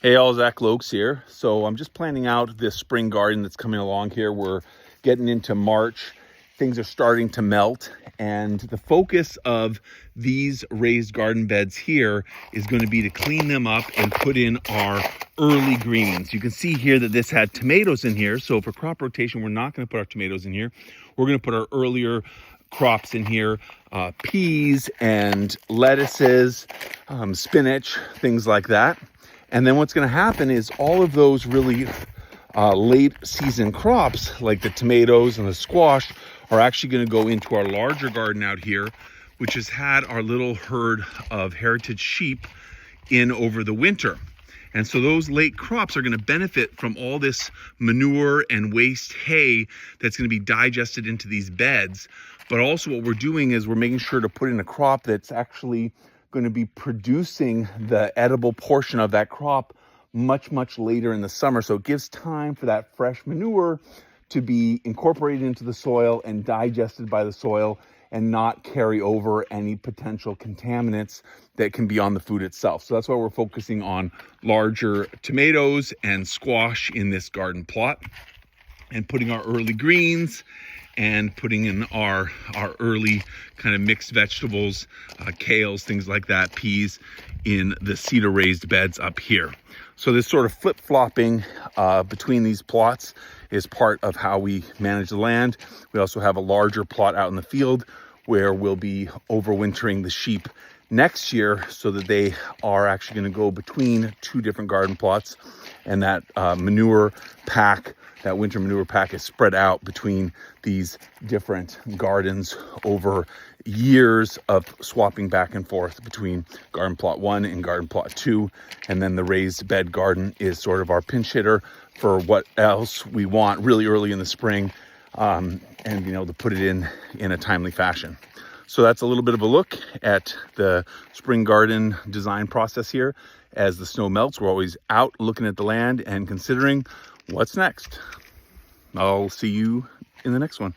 Hey all, Zach Lokes here. So I'm just planning out this spring garden that's coming along here. We're getting into March. Things are starting to melt, and the focus of these raised garden beds here is going to be to clean them up and put in our early greens. You can see here that this had tomatoes in here. So for crop rotation, we're not going to put our tomatoes in here. We're going to put our earlier crops in here, peas and lettuces, spinach, things like that. And then what's going to happen is all of those really late season crops, like the tomatoes and the squash, are actually going to go into our larger garden out here, which has had our little herd of heritage sheep in over the winter. And so those late crops are going to benefit from all this manure and waste hay that's going to be digested into these beds. But also what we're doing is we're making sure to put in a crop that's actually going to be producing the edible portion of that crop much later in the summer. So it gives time for that fresh manure to be incorporated into the soil and digested by the soil and not carry over any potential contaminants that can be on the food itself. So that's why we're focusing on larger tomatoes and squash in this garden plot, and putting our early greens and putting in our early kind of mixed vegetables, kales, things like that, peas, in the cedar raised beds up here. So this sort of flip-flopping between these plots is part of how we manage the land. We also have a larger plot out in the field where we'll be overwintering the sheep next year, so that they are actually going to go between two different garden plots, and that manure pack, that winter manure pack, is spread out between these different gardens over years of swapping back and forth between garden plot 1 and garden plot 2. And then the raised bed garden is sort of our pinch hitter for what else we want really early in the spring, and to put it in a timely fashion. So that's a little bit of a look at the spring garden design process here. As the snow melts, we're always out looking at the land and considering what's next. I'll see you in the next one.